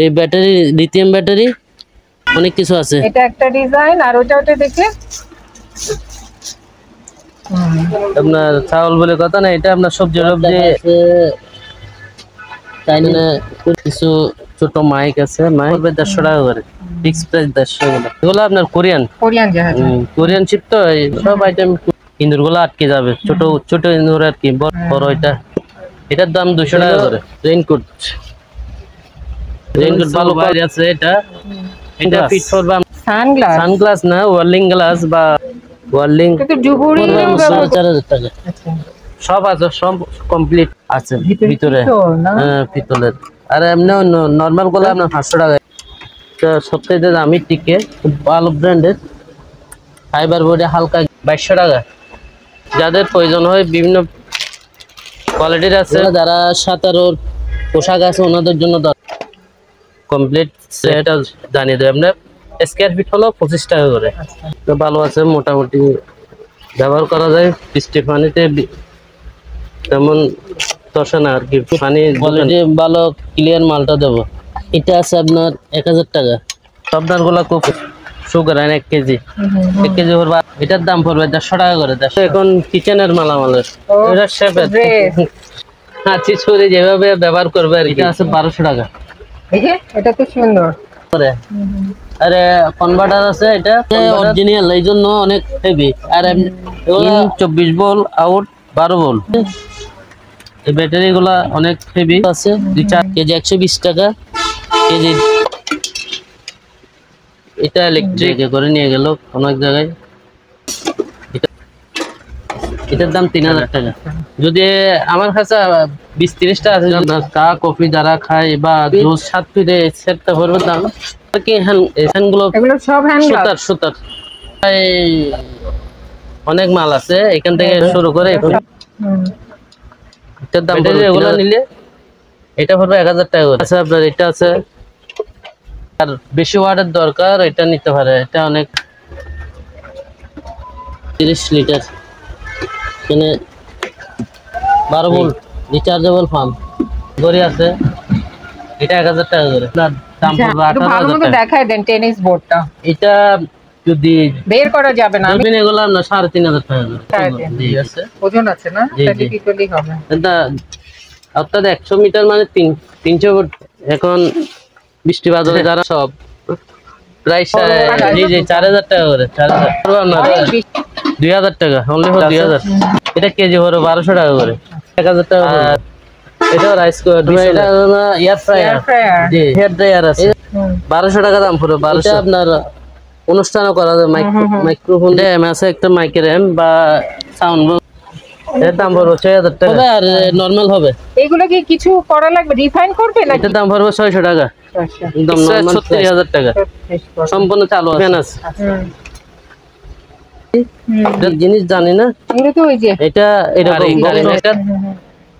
এই battery lithium battery অনেক কিছু আছে। এটা একটা ডিজাইন, আর ওটা দেখে আপনার চাউল বলে কথা না, এটা আপনার সবজি আছে, চাইনা কিছু ছোট মাইক আছে, মাইক 150 টাকা করে, ফিক্স প্রাইস 150 এগুলো আপনার কোরিয়ান চিপ তো, সব আইটেম ইন্দুরগুলো আটকে যাবে, ছোট ছোট ইন্দুর আর কি, বড় এটার দাম 200 টাকা করে। রেইনকোট ভালো বাইরে আছে, এটা ফিট করবে সানগ্লাস না, ওয়ার্লিং গ্লাস বা ওয়ার্লিং, সব আছে, সব কমপ্লিট আছে ভিতরে, পিতলের। আর এমনি নর্মাল গুলো আপনার 500 টাকা। সবচেয়ে দামি টিকে, খুব ভালো ব্র্যান্ডের ফাইবার বোর্ডে, হালকা 2200 টাকা। যাদের প্রয়োজন হয় বিভিন্ন কোয়ালিটির আছে, যারা সাঁতারের পোশাক আছে ওনাদের জন্য কমপ্লিট সেট জানিয়ে দেয়। আপনার স্কয়ার ফিট হলো 25 টাকা করে। তো ভালো আছে, মোটামুটি ব্যবহার করা যায়। বৃষ্টি পানিতে তেমন দশে না আর কি, পানি কোয়ালিটি ভালো, ক্লিয়ার মালটা দেবো। এটা আছে আপনার 1000 টাকা। আপনার গুলা খুব সুগার 1 কেজি, 1 কেজি পড়বে, এটার দাম পড়বে 150 টাকা করে। এখন কিচেনের মালামালের, এটা শেপের হাঁচি ছুরি যেভাবে ব্যবহার করবে আর কি, আছে 1200 টাকা। এটা তো সুন্দর। আরে কনভার্টার আছে, এটা অরিজিনাল, এই জন্য অনেক হেভি। আর 24 ভোল্ট আউট, 12 ভোল্ট। এই ব্যাটারি গুলা অনেক হেভি আছে। 4 কেজি 120 টাকা কেজি। এটা ইলেকট্রিক করে নিয়ে গেল অনেক জায়গায়। এটার দাম 3000 টাকা। যদি আমার কাছে 20-30 টা আছে, চা কফি যারা খায় বা জুস 7 ফিটে সেটটা পড়বে দাম কি। হ্যান্ডগুলো সব সুতার অনেক মাল আছে, এখান থেকে শুরু করে এটার দাম এগুলো নিলে এটা পড়বে 1000 টাকা করে। আচ্ছা, আপনার এটা আছে, আর বেশি ওয়াটের দরকার এটা নিতে পারে। এটা অনেক 30 লিটার, এখানে 12 ভোল্ট রিচার্জেবল পাম্প গড়ি আছে। এটা 1000 টাকা করে। দাম পড়বে 18,000 টাকা। দেখায় দেন টেনিস বোর্ডটা। এটা যদি বের করা যাবে না, এগুলো না 3500 টাকা করে। ঠিক আছে, ওজন আছে না, এটা কি করলেই হবে। এটা অর্থাৎ 100 মিটার মানে 300 ফুট। এখন বৃষ্টি বাদলে যারা সব প্রায় 4000 টাকা করে। 2000 টাকা, অনলি 2000। এটা কেজি পড়বে 1200 টাকা করে, 1000 টাকা। এটা রাইস কুকার, এটা এয়ার ফ্রায়ার, জি হেয়ার ড্রায়ার আছে, 1200 টাকা দাম পড়বে। 1200। আপনার অনুষ্ঠানও করা যায়, মাইক্রোফোন র্যাম আছে, একটা মাইকের র্যাম বা সাউন্ড, এর দাম পড়বে 6000 টাকা। আর নরমাল হবে। এগুলো কি কিছু করা লাগবে, রিফাইন করবে নাকি? এটার দাম পড়বে 600 টাকা, একদম নরমাল 30000 টাকা, সম্পূর্ণ চালু আছে। জিনিস জানি না, এটা এরকম।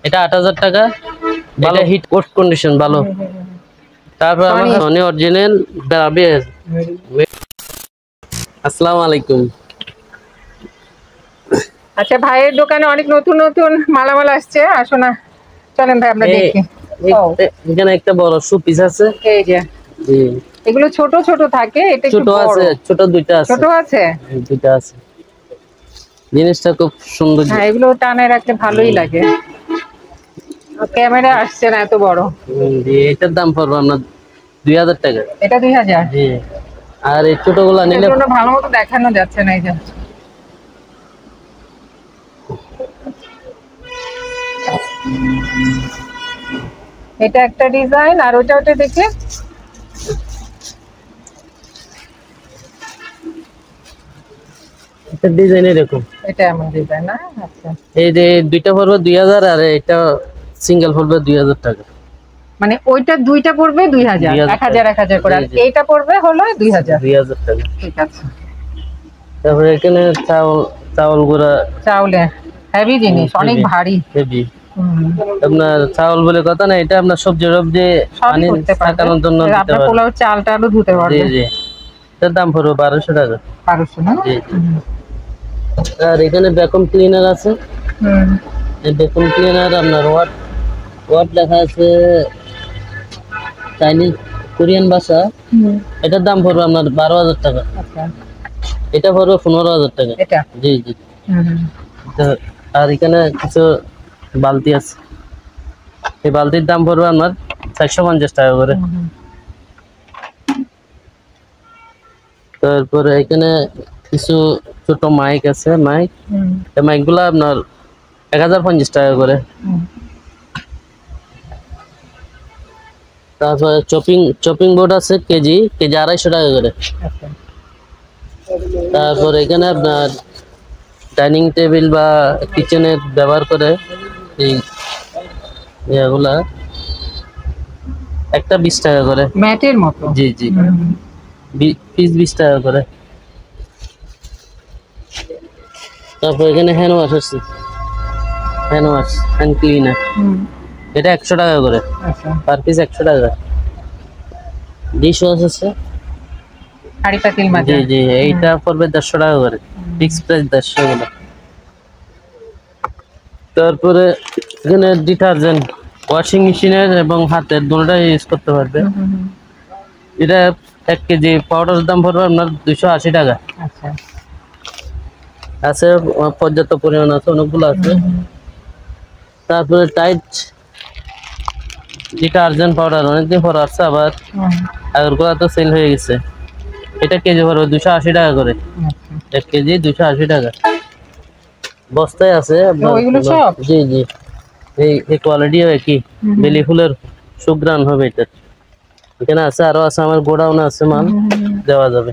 এটা 8000 টাকা, এটা হিট পোস্ট কন্ডিশন ভালো। তারপর আমার সনি অরিজিনাল বেরাবিয়াস। আসসালামু আলাইকুম। আচ্ছা, ভাইয়ের দোকানে অনেক নতুন নতুন মালামাল আসছে, আসো না, চলেন ভাই আমরা দেখি। এখানে একটা বড় শোপিস আছে, এই যে এগুলো ছোট ছোট থাকে, এটা ছোট আছে, ছোট দুইটা আছে, ছোট আছে, দুইটা আছে। জিনিসটা খুব সুন্দর। হ্যাঁ, এগুলো টানে রাখতে ভালোই লাগে। ক্যামেরা আসছে না এত বড়। এটার দাম পড়বে আপনার 2000 টাকা। এটা 2000। জি। আর এই ছোটগুলা নিলে ভালো মতো দেখানো যাচ্ছে না। এই যে এটা একটা ডিজাইন, আর ওটা দেখে এটা ডিজাইন এরকম, এটা এমন ডিজাইন না। আচ্ছা, এই যে দুইটা পড়বে 2000, আর এটা সিঙ্গেল পড়বে 2000 টাকা। মানে ওইটা দুইটা পড়বে 2000, 1000 করে, আর এইটা পড়বে হলো 2000 টাকা। ঠিক আছে। তারপরে এখানে চাউল গুঁড়া, চাউলে হেভি জিনিস, অনেক ভারী হেভি। আপনার চাউল বলে কথা না, এটা আপনার সবজি পানি থাকানোর জন্য দিতে আপনার পোলাও চালটা আলু ধুতে পারবে। জি জি। এটার দাম পড়বে 1200 টাকা। 1200 না? জি। আর এখানে ভ্যাকুয়াম ক্লিনার আছে। এই ভ্যাকুয়াম ক্লিনার আপনার ওয়াট লেখা আছে, চাইনিজ কোরিয়ান ভাষা, এটার দাম পড়বে আপনার 12,000 টাকা। আচ্ছা, এটা পড়বে 15,000 টাকা। এটা জি জি। আর এখানে কিছু বালতি আছে, এই বালতির দাম পড়বে আপনার 450 টাকা করে। তারপরে এখানে কিছু ছোট মাইক আছে, মাইক, এই মাইক গুলা আপনার 1050 টাকা করে। তারপরে চপিং বোর্ড আছে, কেজি 250 টাকা করে। তারপর এখানে আপনার ডাইনিং টেবিল বা কিচেনে ব্যবহার করে এই এগুলা একটা 20 টাকা করে, ম্যাটের মতো। জি জি, পিস 20 টাকা করে। তারপর এখানে হ্যান্ড ওয়াশ আছে, হ্যান্ড ক্লিনার, এটা 100 টাকা করে, পার পিস 100 টাকা। ডিশ ওয়াশ আছে, হাঁড়ি পাতিল মাজা, জি জি, এইটা পড়বে 150 টাকা করে, ফিক্স প্রাইস 150 করে। তারপরে এখানে ডিটারজেন্ট, ওয়াশিং মেশিনের এবং হাতের দুটোটাই ইউজ করতে পারবে। এটা 1 কেজি পাউডারের দাম পড়বে আপনার 280 টাকা। আছে পর্যাপ্ত পরিমাণ আছে, অনেকগুলো আছে। তারপরে টাইট ডিটারজেন্ট পাউডার অনেকদিন পর আসছে, আবার আগেরগুলো তো সেল হয়ে গেছে। এটা কেজি পড়বে 280 টাকা করে, 1 কেজি 280 টাকা। বস্তায় আছে জি জি, এই কোয়ালিটিও একই, বেলি ফুলের সুগ্রান হবে এটা। এখানে আছে, আরো আছে, আমার গোডাউনে আছে, মাল দেওয়া যাবে।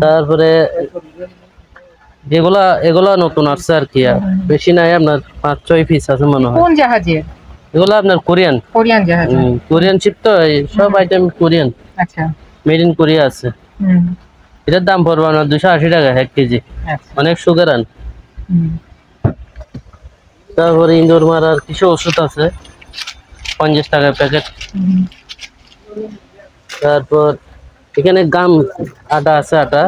তারপরে এগুলা নতুন আসছে আর কি, বেশি নাই, আপনার 5-6 পিস আছে মনে হয়। কোন জাহাজে? এগুলো আপনার কোরিয়ান জাহাজ, কোরিয়ান শিপ তো, সব আইটেম কোরিয়ান। আচ্ছা, মেড ইন কোরিয়া আছে। এটার দাম পড়বে আপনার 280 টাকা 1 কেজি, অনেক সুগারান। তারপরে ইন্দুর মারার কিছু ওষুধ আছে, 50 টাকা প্যাকেট। তারপর এখানে গাম আটা আছে, আটা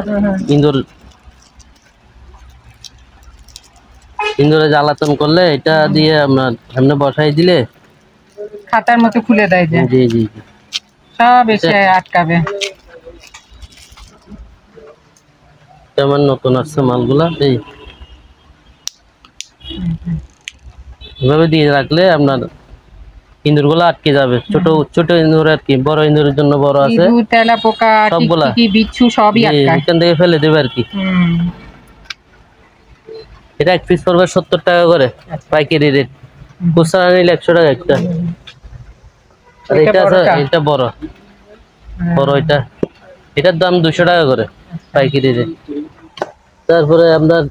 ইন্দুরে জ্বালাতন করলে এটা দিয়ে আপনার সামনে বসাই দিলে খাতার মতো খুলে দেয়, যে জি জি, সব এসে আটকাবে। তেমন নতুন আসছে মালগুলা, এইভাবে দিয়ে রাখলে আপনার ইন্দুর গুলা আটকে যাবে। ছোট ছোট ইন্দুর আর কি, বড় ইন্দুরের জন্য বড় আছে, তেলা পোকা, সবগুলা বিচ্ছু সবই আটকায়, এখান থেকে ফেলে দেবে আর কি। এটা 1 পিস পড়বে 70 টাকা করে, পাইকারি রেট। খুচরা নিলে 100 টাকা একটা। আর এটা আছে, এটা বড় এটার দাম 200 টাকা করে, পাইকারি রেট। তারপরে আপনার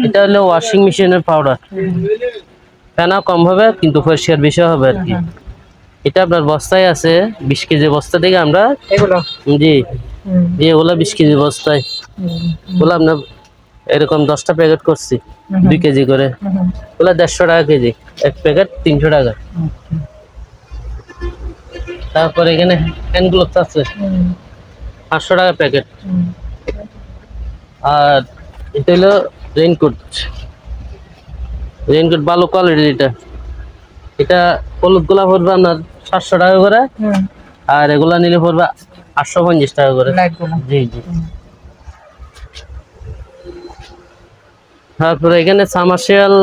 এটা হলো ওয়াশিং মেশিনের পাউডার, ফেনা কম হবে কিন্তু পরিষ্কার বেশি হবে আর কি। এটা আপনার বস্তায় আছে, 20 কেজি বস্তা থেকে আমরা এগুলো, জি এগুলো 20 কেজি বস্তায়, ওগুলো আপনার এরকম 10টা প্যাকেট করছি 2 কেজি করে, ওগুলো 150 টাকা কেজি, 1 প্যাকেট 300 টাকা। তারপরে এখানে হ্যান্ড গ্লোভস আছে, 500 টাকা প্যাকেট। আর এটা হলো রেইনকোট ভালো কোয়ালিটির। এটা হলুদ গুলা পড়বে আপনার 700 টাকা করে, আর এগুলা নিলে পড়বে 850 টাকা করে। জি জি। তারপরে এখানে সামারসিয়াল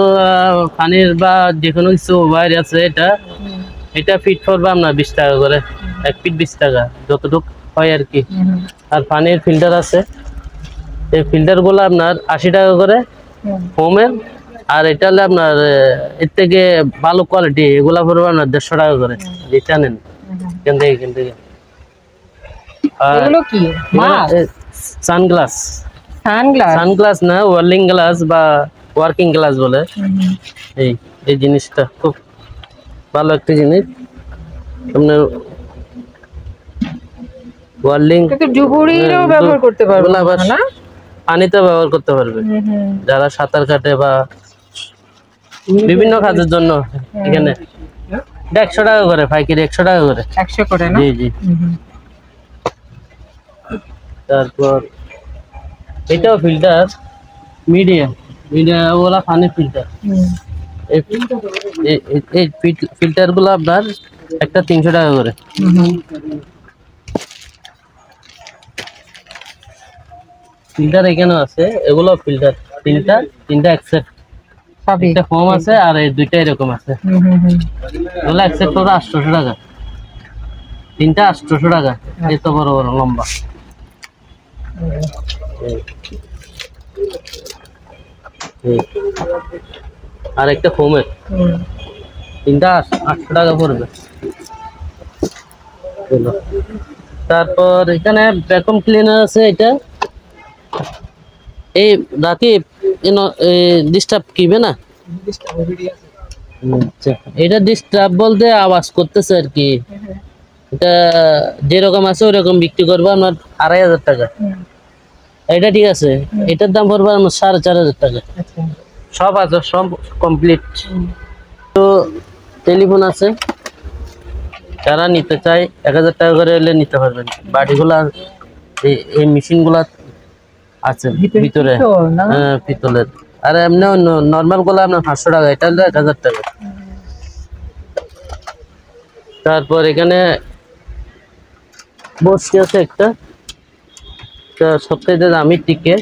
পানির বা যে কোনো কিছু বাইরে আছে, এটা ফিট পড়বে আপনার 20 টাকা করে, 1 ফিট 20 টাকা, যতটুকু হয় আর কি। আর পানির ফিল্টার আছে, এই ফিল্টার গুলো আপনার 80 টাকা করে ফোমের। আর এটা হলে আপনার এর থেকে ভালো কোয়ালিটি, এগুলা পড়বে আপনার 150 টাকা করে, যেটা নেন এখান থেকে। সানগ্লাস না, ওয়ার্লিং গ্লাস বা ওয়ার্কিং গ্লাস বলে, এই জিনিসটা খুব ভালো একটা জিনিস। আপনার ওয়ার্লিং ব্যবহার করতে পারবে না, পানিতে ব্যবহার করতে পারবে যারা সাঁতার কাটে বা বিভিন্ন কাজের জন্য। এখানে 100 টাকা করে, পাইকারি 100 টাকা করে, 100 করে না? জি জি। তারপর এটাও ফিল্টার, মিডিয়াম ওলা পানির ফিল্টার। এই ফিল্টার গুলো আপনার একটা 300 টাকা করে। ফিল্টার এখানে আছে, এগুলো ফিল্টার তিনটা একসেট, সবই একটা ফোম আছে আর এই দুইটা এরকম আছে। এগুলো একসেট করে 800 টাকা, তিনটা 800 টাকা, এত বড় বড় লম্বা। আর একটা ফোমের তিনটা 800 টাকা পড়বে। তারপর এখানে ভ্যাকুয়াম ক্লিনার আছে, এটা এই রাকিব ডিস্টার্ব কিবে না, আচ্ছা এটা ডিস্টার্ব বলতে আওয়াজ করতেছে আর কি। এটা যেরকম আছে ওরকম বিক্রি করবো আপনার 2500 টাকা। এটা ঠিক আছে, এটার দাম পড়বে আমার 4500 টাকা। সব আছে, সব কমপ্লিট। তো টেলিফোন আছে, যারা নিতে চায় 1000 টাকা করে হলে নিতে পারবেন। বাটিগুলা এই মেশিন গুলা আছে ভিতরে, পিতলের। আর এমনি নর্মাল গুলা আপনার 500 টাকা, এটা হলো 1000 টাকা। তারপর এখানে বসে আছে একটা, সবথেকে দামি টিকে,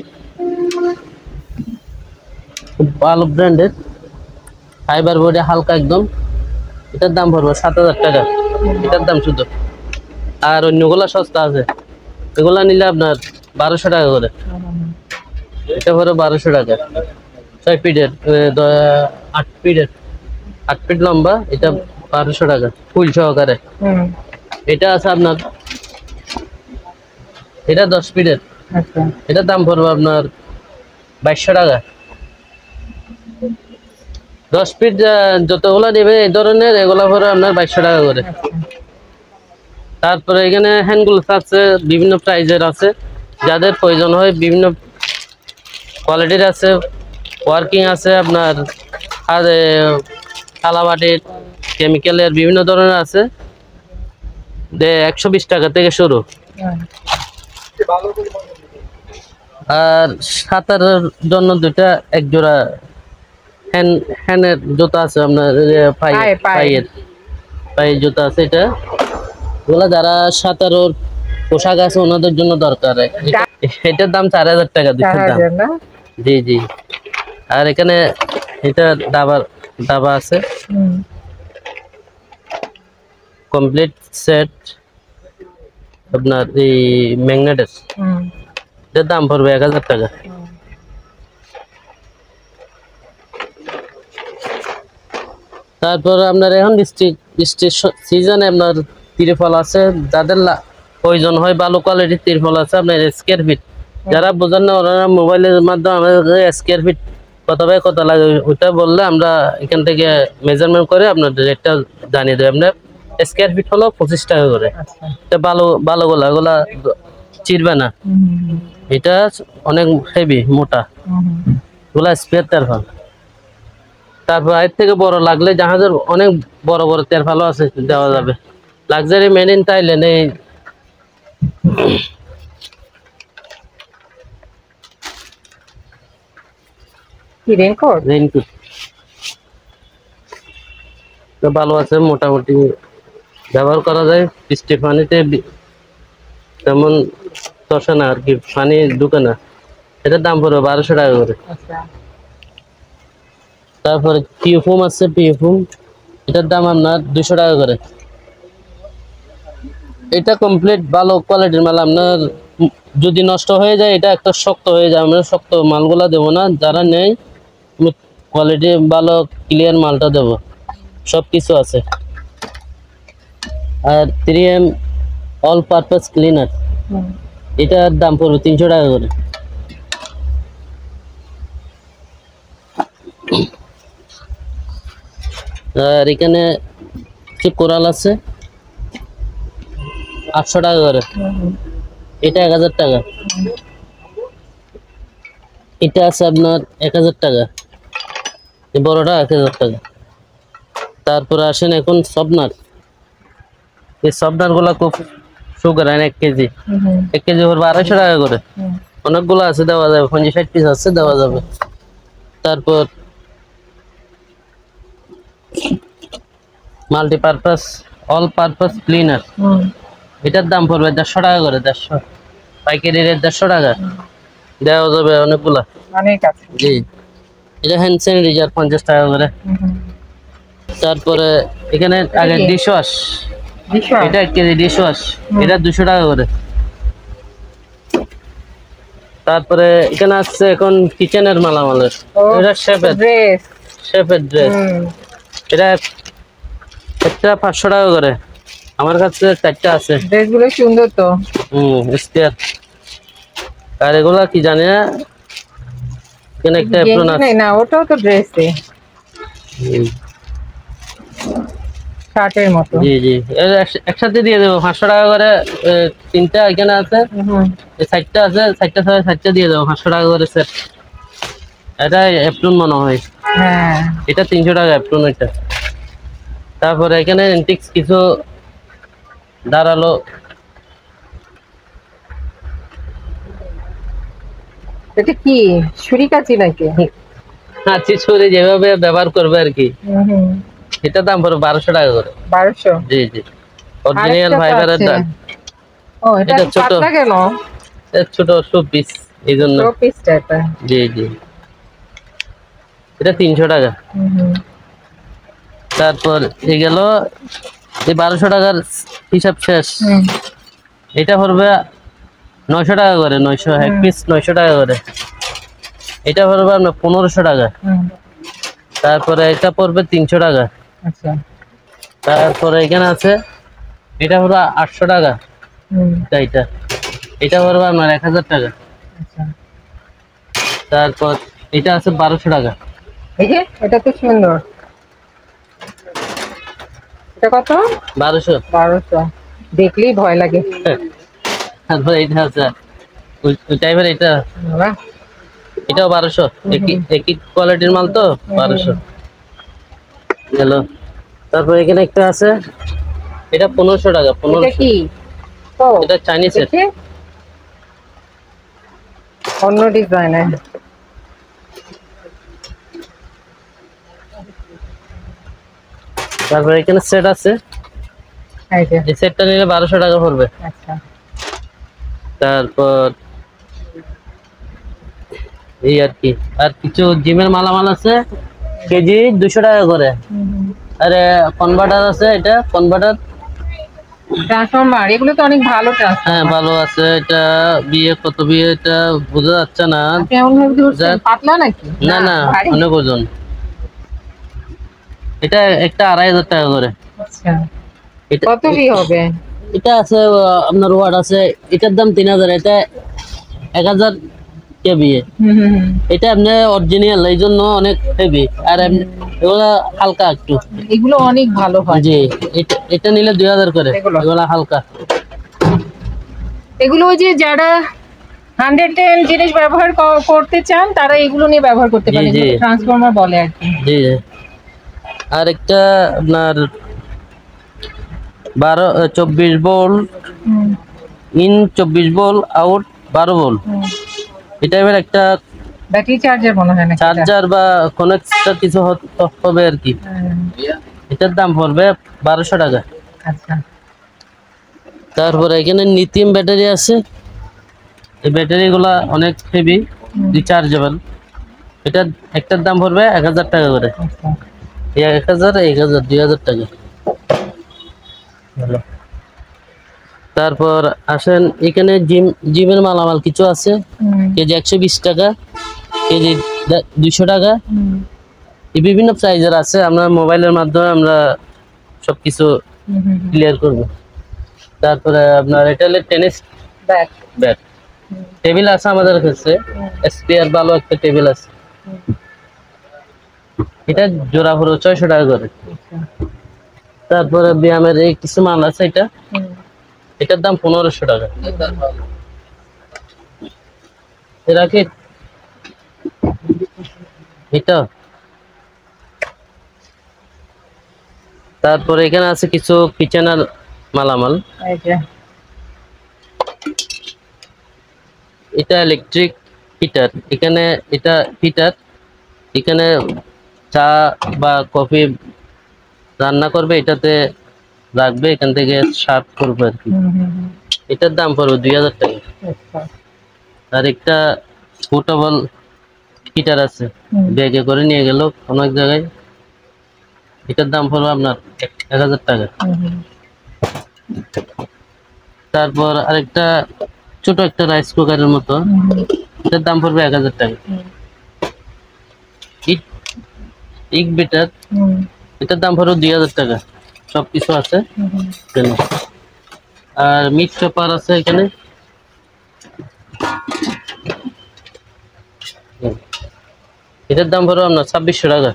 ভালো ব্র্যান্ডের, ফাইবার বোর্ডে হালকা একদম। এটার দাম পড়বে 7000 টাকা, এটার দাম শুধু। আর অন্যগুলা সস্তা আছে, এগুলা নিলে আপনার 1200 টাকা করে। এটা পড়বে 1200 টাকা, 6 ফিটের 8 ফিট লম্বা, এটা 1200 টাকা ফুল সহকারে। এটা আছে আপনার, এটা 10 ফিটের, এটার দাম পড়বে আপনার 2200 টাকা। 10 ফিট যতগুলা নেবে এই ধরনের, এগুলা পড়বে আপনার 2200 টাকা করে। তারপরে এখানে হ্যান্ড গ্লোভস আছে, বিভিন্ন প্রাইজের আছে, যাদের প্রয়োজন হয় বিভিন্ন কোয়ালিটির আছে। ওয়ার্কিং আছে আপনার, আর থালাবাটির, কেমিক্যালের বিভিন্ন ধরনের আছে। 120 টাকা থেকে শুরু। আর সাঁতারের জন্য দুইটা এক জোড়া হ্যান্ডের জুতা আছে আপনার, পায়ের জুতা আছে। এটা ওগুলা যারা সাঁতারের পোশাক আছে ওনাদের জন্য দরকার। এটার দাম 4000 টাকা, দুইটার দাম। জি জি। আর এখানে এটা দাবা আছে, কমপ্লিট সেট আপনার এই ম্যাগনেটের, এটার দাম পড়বে 1000 টাকা। তারপর আপনার এখন বৃষ্টির সিজনে আপনার তিরফল আছে, যাদের প্রয়োজন হয় ভালো কোয়ালিটির তিরফল আছে আপনার স্কয়ার ফিট। যারা বোঝেন না ওরা মোবাইলের মাধ্যমে আমাদের স্কয়ার ফিট কত ভাই কত লাগে ওটা বললে আমরা এখান থেকে মেজারমেন্ট করে আপনার রেটটা জানিয়ে দেব। আপনার স্কয়ার ফিট হলো 25 টাকা করে। এটা ভালো গোলা চিরবে না, এটা অনেক হেভি মোটা গোলা স্পেয়ার তিরফল। তারপর এর থেকে বড় লাগলে জাহাজের অনেক বড় বড় তিরফলও আছে, দেওয়া যাবে। Luxury made in Thailand. এই রেইনকোট তো ভালো আছে, মোটামুটি ব্যবহার করা যায়। বৃষ্টি পানিতে তেমন তসে না আর কি, পানি ঢুকে না। এটার দাম পড়বে 1200 টাকা করে। তারপরে পিউফোম আছে, পিউফোম এটার দাম আপনার 200 টাকা করে। এটা কমপ্লিট ভালো কোয়ালিটির মাল। আপনার যদি নষ্ট হয়ে যায় এটা একটা শক্ত হয়ে যায়, আমরা শক্ত মালগুলা দেবো না। যারা নেই কোয়ালিটি ভালো ক্লিয়ার মালটা দেবো, সব কিছু আছে। আর 3M অল পারপাস ক্লিনার, এটার দাম পড়বে 300 টাকা করে। আর এখানে কোরাল আছে 800 টাকা করে, এটা 1000 টাকা। এটা আছে আপনার 1000 টাকা, এই বড়টা 1000 টাকা। তারপরে আসেন এখন সবনার। এই সবনার গুলা খুব সুগার 1 কেজি, 1 কেজি পড়বে 250 টাকা করে। অনেকগুলো আছে, দেওয়া যাবে, 50-60 পিস আছে, দেওয়া যাবে। তারপর মাল্টিপারপাস অল পারপাস ক্লিনার, এটার দাম পড়বে 150 টাকা করে। 150 পাইকারি রেট 150 টাকা। দেওয়া যাবে অনেকগুলা। অনেক আছে। জি, এটা হ্যান্ড স্যানিটাইজার 50 টাকা করে। তারপরে এখানে আগে ডিশ ওয়াশ, এটা 1 কেজি ডিশ ওয়াশ, এটা 200 টাকা করে। তারপরে এখানে আছে এখন কিচেনের মালামালের, এটা শেফের ড্রেস, এটা একটা 500 টাকা করে। আমার কাছে 4টা আছে। ড্রেসগুলো সুন্দর তো। স্টেয়ার। আর এগুলা কি জানি না, এখানে একটা অ্যাপ্রন আছে না, ওটাও তো ড্রেসে শার্টের মতো। জি জি, একসাথে দিয়ে দেবো 500 টাকা করে। 3টা এখানে আছে, এই 4টা আছে, 4টা দিয়ে দেবো 500 টাকা করে সেট। এটা অ্যাপ্রন মনে হয়, হ্যাঁ এটা 300 টাকা অ্যাপ্রন এটা। তারপরে এখানে এন্টিক্স কিছু দাঁড়ালো, এটা কি ছুরি-কাঁচি নাকি? কাঁচি ছুরি যেভাবে ব্যবহার করবে আর কি। এটা দাম পড়বে 1200 টাকা করে। 1200? জি জি, অরিজিনাল ফাইবারের। ও, এটা ছোট, পাতলা কেন? ছোট শো পিস, এই জন্য। শো পিস টাইপের। জি জি, এটা 300 টাকা। তারপর এই গেল এই 1200 টাকার হিসাব শেষ। এটা পড়বে 900 টাকা করে, 900 এক পিস 900 টাকা করে। এটা পড়বে আপনার 1500 টাকা। তারপরে এটা পড়বে 300 টাকা। আচ্ছা, তারপরে এখানে আছে এটা পড়বে 800 টাকা। এটা এটা পড়বে আপনার 1000 টাকা। আচ্ছা, তারপর এটা আছে 1200 টাকা। এই যে এটা তো সুন্দর। এটা কত? 1200। 1200 দেখলেই ভয় লাগে। তারপর এটা আছে ওই টাইপের, এটা বাহ, এটাও 1200। একই কোয়ালিটির মাল তো 1200 গেল। তারপর এখানে একটা আছে, এটা 1500 টাকা। এটা 1500। কি? ও, এটা চাইনিজের। দেখি অন্য ডিজাইনের। তারপর এখানে সেট আছে, এই যে, এই সেটটা নিলে 1200 টাকা পড়বে। আচ্ছা, তারপর এই আর কি, আর কিছু জিমের মালামাল আছে, কেজি 200 টাকা করে। আরে কনভার্টার আছে, এটা কনভার্টার। ট্রান্সফরমার, এগুলো তো অনেক ভালো হ্যাঁ ট্রান্সফরমার। ভালো আছে। এটা বিয়ে কত বিয়ে, এটা বোঝা যাচ্ছে না। কেমন ভাবে ধরছেন? পাতলা নাকি? না না, ভারী? অনেক ওজন। এটা একটা 2500 টাকা করে। আচ্ছা, এটা কত কি হবে? এটা আছে আপনার ওয়াট আছে, এটার দাম 3000, এটা 1000 কেবি। এটা আপনি অরিজিনাল, এই জন্য অনেক হেভি। আর এগুলা হালকা একটু। এগুলো অনেক ভালো হয়। জি, এটা নিলে 2000 করে। এগুলা হালকা। এগুলো ওই যে যারা 110 জিনিস ব্যবহার করতে চান তারা এগুলো নিয়ে ব্যবহার করতে পারেন। জি। ট্রান্সফরমার বলে আর কি। জি, আর একটা আপনার 24 volt in, 24 volt out, 12 volt. এটা এবার একটা ব্যাটারি চার্জার মনে হয় না? চার্জার বা কোনো একটা কিছু হবে আর কি। এটার দাম পড়বে 1200 টাকা। আচ্ছা, তারপরে এখানে লিথিয়াম ব্যাটারি আছে, এই ব্যাটারি গুলা অনেক হেভি, রিচার্জেবল। এটা একটার দাম পড়বে 1000 টাকা করে। 1000 2000 টাকা। ভালো। তারপর আসেন এখানে জিমের মালামাল কিছু আছে, কেজি 120 টাকা, কেজি 200 টাকা। এই বিভিন্ন প্রাইজের আছে, আমরা মোবাইলের মাধ্যমে আমরা সবকিছু ক্লিয়ার করব। তারপরে আপনার এটা হলো টেনিস ব্যাট। টেবিল আছে আমাদের কাছে, এসপিআর ভালো একটা টেবিল আছে। এটা জোড়া পুরো 600 টাকা করে। তারপরে ব্যায়ামের এই কিছু মাল আছে, এটার দাম 1500 টাকা। এরা কি এটা। তারপরে এখানে আছে কিছু কিচেনের মালামাল, এটা ইলেকট্রিক হিটার। এখানে এটা হিটার, এখানে চা বা কফি রান্না করবে, এটাতে রাখবে, এখান থেকে সার্ভ করবে আর কি। এটার দাম পড়বে 2000 টাকা। আর একটা পোর্টেবল হিটার আছে, ব্যাগে করে নিয়ে গেল কোনো এক জায়গায়। এটার দাম পড়বে আপনার 1000 টাকা। তারপর আরেকটা ছোট একটা রাইস কুকারের মতো, এটার দাম পড়বে 1000 টাকা। ইক বিটার, এটার দাম পড়বে 2000 টাকা। সবকিছু আছে এখানে। আর মিট পেপার আছে এখানে, এটার দাম পড়বে আপনার 2600 টাকা।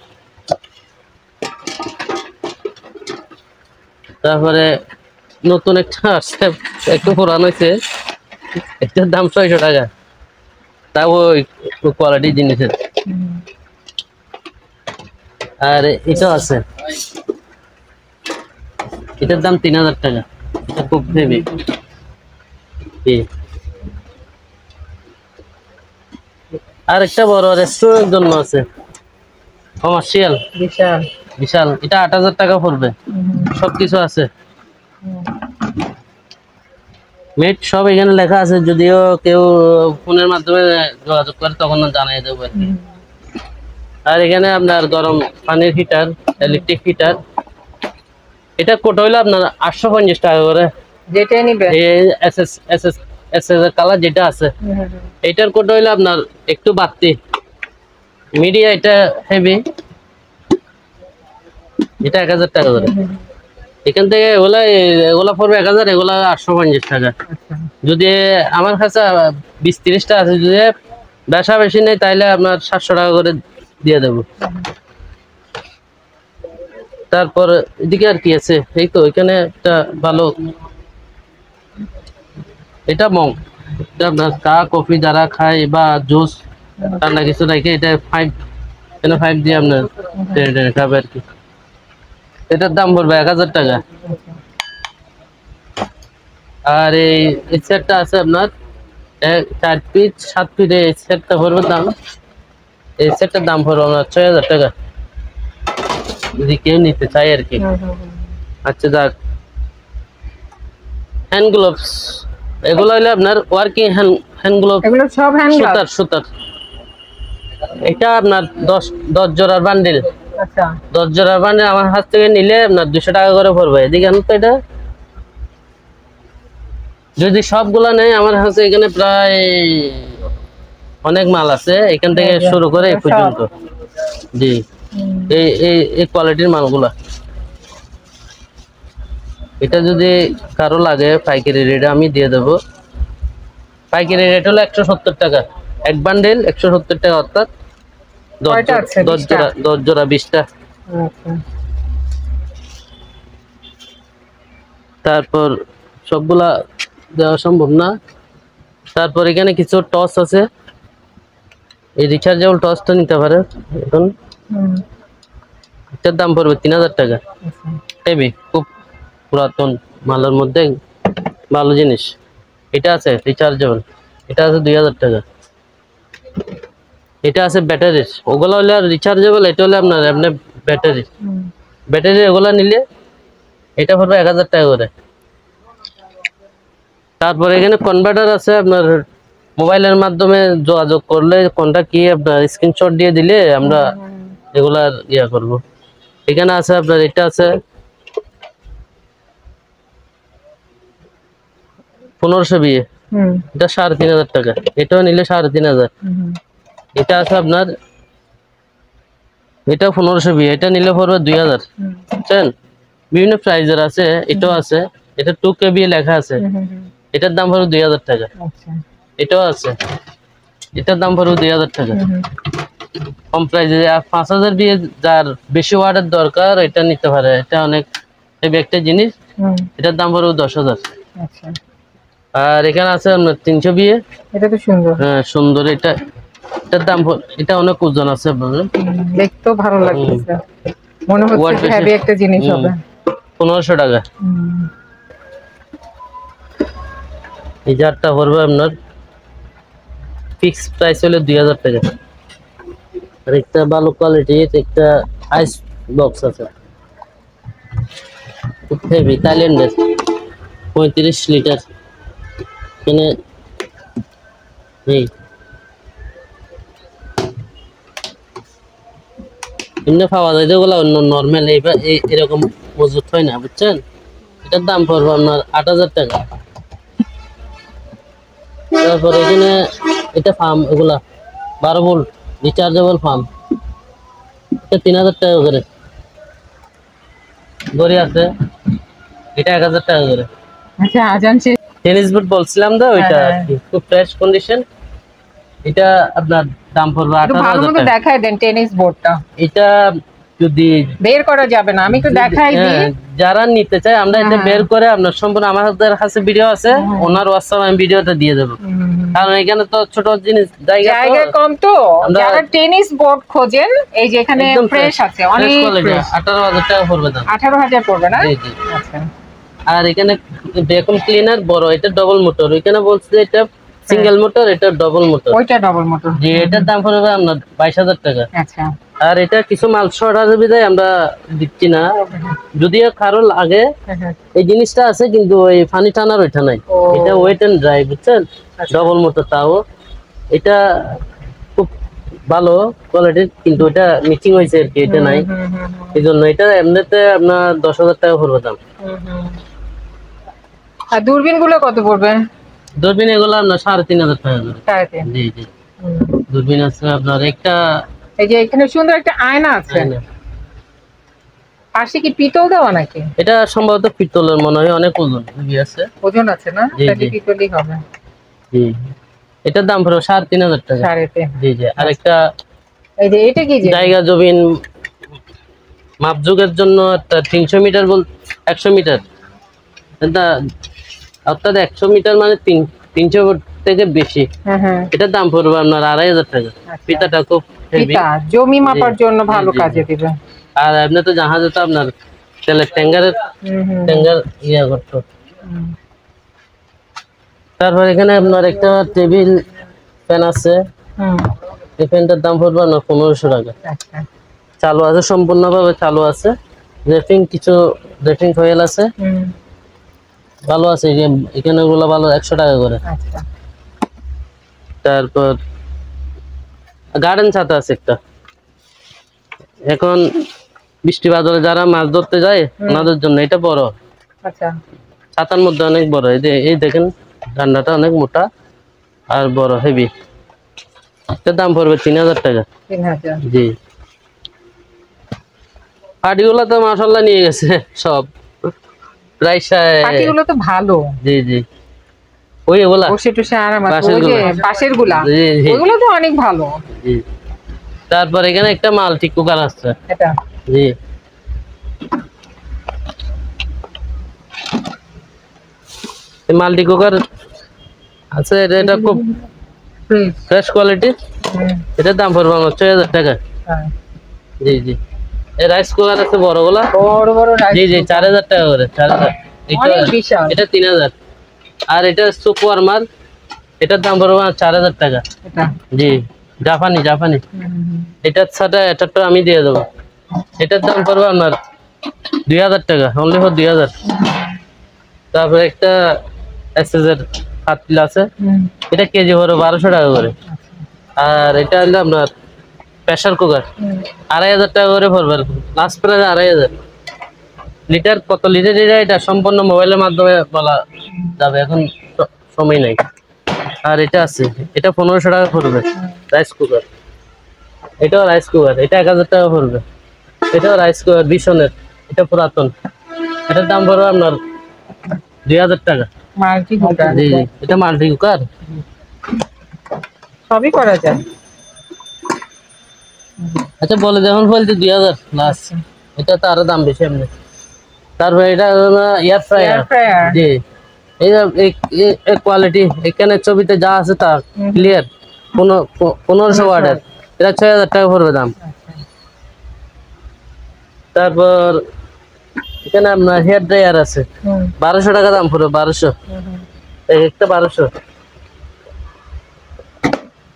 তারপরে নতুন একটা আসছে, একটু পুরান হয়েছে, এটার দাম 600 টাকা। তাও ওই কোয়ালিটি জিনিসের। আর এটা আছে, এটার দাম 3000 টাকা। এটা খুব হেভি। আর একটা বড় রেস্টুরেন্টের জন্য আছে, কমার্শিয়াল, বিশাল বিশাল। এটা 8000 টাকা পড়বে, সবকিছু আছে। মেট সব এখানে লেখা আছে, যদিও কেউ ফোনের মাধ্যমে যোগাযোগ করে তখন জানাই দেবো। আর এখানে আপনার গরম পানির হিটার, ইলেকট্রিক হিটার। এটা কোট হইলো আপনার 850 টাকা করে। যেটাই নিবে এস এর কালার যেটা আছে, এটার কোট হইলো আপনার একটু বাড়তি, মিডিয়া এটা হেভি, এটা 1000 টাকা করে। এখান থেকে এগুলা পড়বে 1000, এগুলা 850 টাকা। যদি আমার কাছে 20-30টা আছে, যদি বেশা বেশি নেই তাইলে আপনার 700 টাকা করে দিয়ে দেবো। তারপর এদিকে আর কি আছে, এই তো এখানে একটা ভালো, এটা মগ, এটা আপনার চা কফি যারা খায় বা জুস ঠান্ডা কিছু রাখে, এটা 5 দিয়ে আপনার খাবে আর কি। এটার দাম পড়বে 1000 টাকা। আর এই সেটটা আছে আপনার 4 পিস 7 পিস, এই সেটটা পড়বে দাম, এই সেটটার দাম পড়বে আপনার 6000 টাকা, যদি কেউ নিতে চায় আর কি। আচ্ছা যাক, হ্যান্ড গ্লোভস, এগুলো হলো আপনার ওয়ার্কিং হ্যান্ড গ্লোভ, এগুলো সব হ্যান্ড সুতার সুতার। এটা আপনার 10 জোড়ার বান্ডিল। আচ্ছা, 10 জোড়ার বান্ডিল আমার হাত থেকে নিলে আপনার 200 টাকা করে পড়বে। এদিকে আনো তো, এটা যদি সবগুলা নেই আমার কাছে এখানে প্রায় অনেক মাল আছে, এখান থেকে শুরু করে এই পর্যন্ত। জি, এই কোয়ালিটির মালগুলা। এটা যদি কারো লাগে পাইকারি রেটে আমি দিয়ে দেবো। পাইকারি রেট হলো 170 টাকা, এক বান্ডেল 170 টাকা, অর্থাৎ 10 জোড়া 20টা। তারপর সবগুলা দেওয়া সম্ভব না। তারপর এখানে কিছু টস আছে, এই রিচার্জেবল টসটা নিতে পারে। এখন এটার দাম পড়বে 3000 টাকা। হেভি, খুব পুরাতন মালের মধ্যে ভালো জিনিস। এটা আছে রিচার্জেবল, এটা আছে 2000 টাকা। এটা আছে ব্যাটারির, ওগুলা হলে রিচার্জেবল, এটা হলে আপনার এমনি ব্যাটারি ওগুলা নিলে এটা পড়বে 1000 টাকা করে। তারপর এখানে কনভার্টার আছে, আপনার মোবাইলের মাধ্যমে যোগাযোগ করলে কোনটা কি আপনার স্ক্রিনশট দিয়ে দিলে আমরা এগুলার ইয়া করব। এখানে আছে আপনার, এটা আছে 1500 বিয়ে, এটা 3500 টাকা। এটাও নিলে 3500। এটা আছে আপনার, এটা 1500 বিয়ে, এটা নিলে পড়বে 2000। বুঝছেন, বিভিন্ন প্রাইজের আছে। এটাও আছে, এটা 2KB লেখা আছে, এটার দাম পড়বে 2000 টাকা। এটাও আছে, এটার দাম পড়বে 2000 টাকা। কম প্রাইজে 5000 দিয়ে যার বেশি ওয়াটের দরকার এটা নিতে পারে, এটা অনেক হেভি একটা জিনিস, এটার দাম পড়বে 10000। আর এখানে আছে আপনার 300 বিয়ে, এটা তো সুন্দর। হ্যাঁ সুন্দর। এটার দাম, এটা অনেক ওজন আছে, দেখতেও ভালো লাগছে, মনে হচ্ছে হেভি একটা জিনিস হবে। 1500 টাকা। এই জারটা পড়বে আপনার ফিক্স প্রাইস হলো 2000 টাকা। আর একটা ভালো কোয়ালিটির একটা আইস বক্স আছে, খুব হেভি, থাইল্যান্ডের, 35 লিটার। এখানে এই এমনি পাওয়া যায় যেগুলো অন্য নর্মাল এরকম মজুত হয় না, বুঝছেন? এটার দাম পড়বে আপনার 8,000 টাকা। তারপর এখানে এটা ফার্ম, এগুলা 12 ভোল্ট রিচার্জেবল ফার্ম, এটা 3,000 টাকা করে। গড়ি আছে, এটা 1,000 টাকা করে। আচ্ছা আজান শেষ। টেনিস বুট বলছিলাম তো, ওইটা আর কি, খুব ফ্রেশ কন্ডিশন। এটা আপনার দাম পড়বে 18,000 টাকা। দেখাই দেন টেনিস বোর্ডটা। এটা যদি বের করা যাবে না, আমি একটু দেখাই দিই। যারা নিতে চায় আমরা এটা বের করে আপনার সম্পূর্ণ, আমাদের কাছে ভিডিও আছে, ওনার হোয়াটসঅ্যাপ আমি ভিডিওটা দিয়ে দেবো। কারণ এখানে তো ছোট জিনিস জায়গা কম, তো যারা টেনিস বোর্ড খোঁজেন এই যে এখানে ফ্রেশ আছে, অনেক ফ্রেশ। 18,000 টাকা পড়বে দাম। 18,000 পড়বে না? জি জি। আচ্ছা। আর এখানে ভ্যাকুয়াম ক্লিনার বড়, এটা ডবল মোটর। এখানে বলছে এটা সিঙ্গেল মোটর, এটা ডবল মোটর। ওইটা ডবল মোটর। জি, এটার দাম পড়বে আপনার 22,000 টাকা। আচ্ছা। আর এটা কিছু মাল শর্ট আছে বিধায় আমরা দিচ্ছি না, যদিও কারো লাগে। এই জিনিসটা আছে কিন্তু ওই ফানি টানার ওইটা নাই, এটা ওয়েট এন্ড ড্রাই, বুঝছেন? ডবল মোটর, তাও এটা খুব ভালো কোয়ালিটির, কিন্তু এটা মিচিং হয়েছে আর কি, এটা নাই। এই জন্য এটা এমনিতে আপনার 10,000 টাকা পড়বে দাম। আর দূরবীন গুলো কত পড়বে? দূরবীন এগুলো আপনার 3,500 টাকা করে। 3.5? জি জি। দূরবীন আছে আপনার একটা, এই যে এখানে সুন্দর একটা আয়না আছে, পাশে কি পিতল দেওয়া নাকি? এটা সম্ভবত পিতলের মনে হয়, অনেক ওজন আছে। ওজন আছে না? তাহলে পিতলই হবে। জি, এটার দাম পড়বে 3,500 টাকা। 3.5? জি জি। আর একটা এই যে এটা কি জায়গা জমিন মাপযোগের জন্য একটা 300 মিটার 100 মিটার, এটা অর্থাৎ 100 মিটার মানে 300 ফুট থেকে বেশি। এটার দাম পড়বে আপনার 2,500 টাকা। পিতাটা খুব হেভি, জমি মাপার জন্য ভালো কাজে দিবে। আর এমনি তো জাহাজে তো আপনার তেলের ট্যাঙ্গার ইয়া করতো। তারপর এখানে আপনার একটা টেবিল ফ্যান আছে, এই ফ্যানটার দাম পড়বে আপনার 1,500 টাকা। চালু আছে, সম্পূর্ণভাবে চালু আছে, রেটিং কিছু রেটিং কয়েল আছে, ভালো আছে। এখানে গুলো ভালো, 100 টাকা করে। তারপর গার্ডেন ছাতা আছে একটা, এখন বৃষ্টি বাদলে যারা মাছ ধরতে যায় ওনাদের জন্য এটা বড়। আচ্ছা। ছাতার মধ্যে অনেক বড়, এই দেখেন ডান্ডাটা অনেক মোটা আর বড়, হেভি। এটার দাম পড়বে 3,000 টাকা। 3,000? জি। পাটিগুলো তো মাশাআল্লাহ নিয়ে গেছে সব, প্রায় পাটিগুলো তো ভালো। জি জি। ওই এগুলা বসে টসে আরাম আছে, ওই যে পাশের গুলা, ওইগুলো তো অনেক ভালো। জি। তারপর এখানে একটা মাল্টি কুকার আছে, এটা। জি। এই মাল্টি কুকার আছে, এটা খুব ফ্রেশ কোয়ালিটি। এটার দাম পড়বে আমার 6,000 টাকা। জি জি। এই রাইস কুকার আছে বড়গুলা, বড় বড় রাইস। জি জি, 4,000 টাকা করে। 4,000। এটা 3,000। আর এটা সুপ ওয়ার্মার, এটার দাম পড়বে 4,000 টাকা। জি, জাপানি। এটার সাথে এটারটা আমি দিয়ে দেবো। এটার দাম পড়বে আপনার 2,000 টাকা, অনলি ফর 2,000। তারপরে একটা এসএসের পাতিল আছে, এটা কেজি পড়বে 1,200 টাকা করে। আর এটা হলো আপনার প্রেসার কুকার, 2,500 টাকা করে পড়বে, লাস্ট প্রাইস 2,500। লিটার কত লিটার এটা সম্পূর্ণ মোবাইলের মাধ্যমে বলা যাবে, এখন সময় নাই। আর এটা আছে, এটা 1,500 টাকা পড়বে, রাইস কুকার। এটাও রাইস কুকার, এটা 1,000 টাকা পড়বে। এটাও রাইস কুকার বিশনের, এটা পুরাতন, এটার দাম পড়বে আপনার 2,000 টাকা। Multi cooker? জি জি, এটা মাল্টি কুকার, সবই করা যায়। আচ্ছা বলে যখন বলতে 2,000 লাস্ট, এটা তো আরো দাম বেশি এমনি। তারপরে এটা এয়ার ফ্রায়ার, জি। এই কোয়ালিটি এখানে ছবিতে যা আছে তা ক্লিয়ার, 1,500 ওয়াটের, এটা 6,000 টাকা পড়বে দাম। তারপর এখানে আপনার হেয়ার ড্রায়ার আছে, 1,200 টাকা দাম পড়বে, 1,200, একটা 1,200।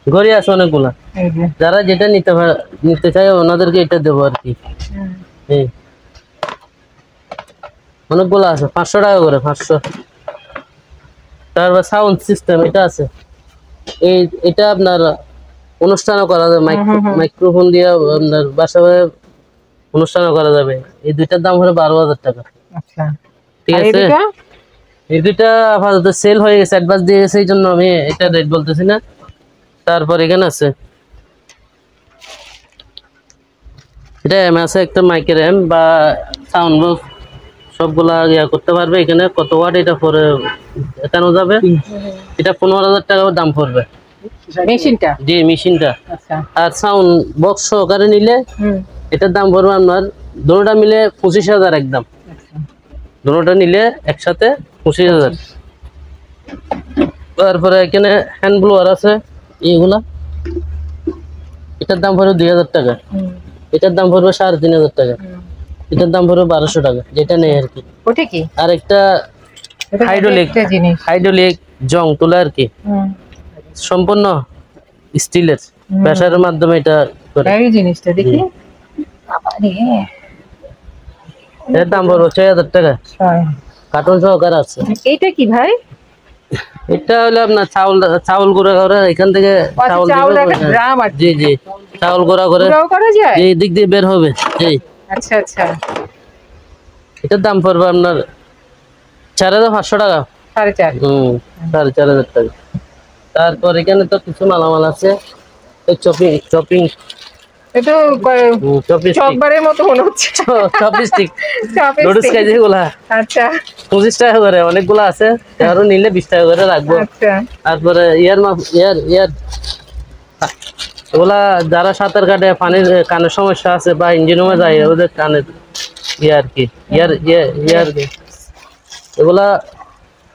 ঘড়ি আছে অনেকগুলা, যারা যেটা নিতে চায় ওনাদেরকে এটা দেবো আর কি। অনেকগুলো আছে, 500 টাকা করে, 500। তারপর সাউন্ড সিস্টেম এটা আছে, এটা আপনার অনুষ্ঠানও করা যায়, মাইক্রোফোন দিয়ে আপনার বাসায় অনুষ্ঠানও করা যাবে। এই দুইটার দাম হলো 12,000 টাকা। আচ্ছা, ঠিক আর এই আছে, দুইটা? এই দুইটা আপাতত সেল হয়ে গেছে, অ্যাডভান্স দিয়ে গেছে, এই জন্য আমি এটা রেট বলতেছি না। তারপর এখানে আছে, এটা এম আছে একটা মাইকের এম বা সাউন্ড বক্স সবগুলা ইয়া করতে পারবে। এখানে কত ওয়াট এটা পরে এখানে যাবে, এটা 15,000 টাকা দাম পড়বে মেশিনটা? জি, মেশিনটা। আচ্ছা। আর সাউন্ড বক্স সহকারে নিলে এটার দাম পড়বে আপনার দুটোটা মিলে 25,000 একদম। দুটোটা নিলে একসাথে 25,000। তারপরে এখানে হ্যান্ড ব্লোয়ার আছে এইগুলা, এটার দাম পড়বে 2,000 টাকা। এটার দাম পড়বে 3,500 টাকা। এটার দাম পড়বে 1,200 টাকা, যেটা নেই আর কি। ওটা কি? আর একটা হাইড্রোলিক জং তোলা আর কি, সম্পূর্ণ স্টিলের, প্রেসারের মাধ্যমে এটা করে। এই জিনিসটা দেখি, এর দাম পড়বে 6,000 টাকা, কার্টুন সহকারে আছে। এইটা কি ভাই? এটা হলো আপনার চাউল গুঁড়া করে, এখান থেকে চাউল জি জি চাউল গুঁড়া করে এই দিক দিয়ে বের হবে। আচ্ছা আচ্ছা, এটার দাম পড়বে আপনার 4,500 টাকা। 4,500 টাকা। তারপর এখানে তো কিছু মালামাল আছে, চপিং এটা চপবারের মতো মনে হচ্ছে। চপস্টিক নুডলস খাই যেগুলা, আচ্ছা 25 টাকা করে, অনেকগুলো আছে, আরো নিলে 20 টাকা করে রাখবো। তারপরে ইয়ার ওগুলা যারা সাঁতার কাটে, পানির কানের সমস্যা আছে বা ইঞ্জিন রুমে যায়, ওদের কানের ইয়ার কি ইয়ার এগুলা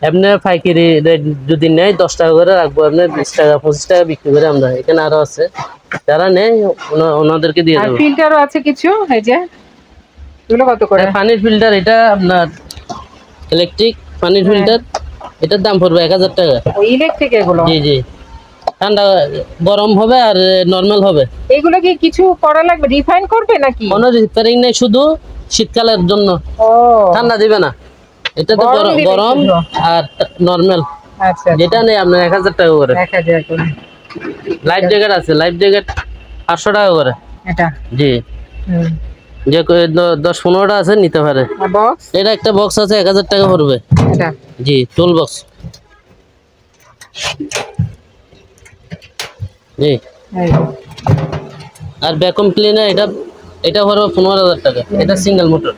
এমনি পাইকারি রেট যদি নেয় 10 টাকা করে রাখবো, এমনি 20 টাকা 25 টাকা বিক্রি করে আমরা। এখানে আরো আছে, যারা নেয় ওনাদেরকে দিয়ে দেবো। ফিল্টারও আছে কিছু, এই যে এগুলো কত করে? পানির ফিল্টার এটা আপনার ইলেকট্রিক পানির ফিল্টার, এটার দাম পড়বে 1,000 টাকা। ওই ইলেকট্রিক এগুলো? জি জি, ঠান্ডা গরম হবে আর নরমাল হবে। এগুলো কি কিছু করা লাগবে, রিফাইন করবে নাকি? কোনো রিপেয়ারিং নেই, শুধু শীতকালের জন্য, ঠান্ডা দিবে না। এটা তো গরম আর নরমাল। আচ্ছা, যেটা নেই আপনার 1,000 টাকা করে। 1,000 করে। লাইফ জ্যাকেট আছে, লাইফ জ্যাকেট 800 টাকা করে। এটা জি, যে 10-15টা আছে নিতে পারে। এটা একটা বক্স আছে 1,000 টাকা পড়বে। এটা জি, টুল বক্স। জি, আর ভ্যাকুয়াম ক্লিনার এটা পড়বে 15,000 টাকা। এটা সিঙ্গেল মোটর।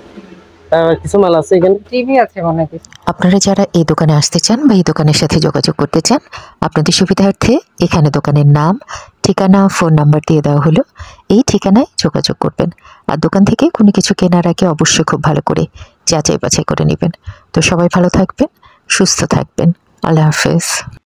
কিছু মাল আছে এখানে, টিভি আছে মনে হয়। আপনারা যারা এই দোকানে আসতে চান বা এই দোকানের সাথে যোগাযোগ করতে চান, আপনাদের সুবিধার্থে এখানে দোকানের নাম, ঠিকানা, ফোন নাম্বার দিয়ে দেওয়া হলো। এই ঠিকানায় যোগাযোগ করবেন। আর দোকান থেকে কোনো কিছু কেনার আগে অবশ্যই খুব ভালো করে যাচাই বাছাই করে নেবেন। তো সবাই ভালো থাকবেন, সুস্থ থাকবেন। আল্লাহ হাফেজ।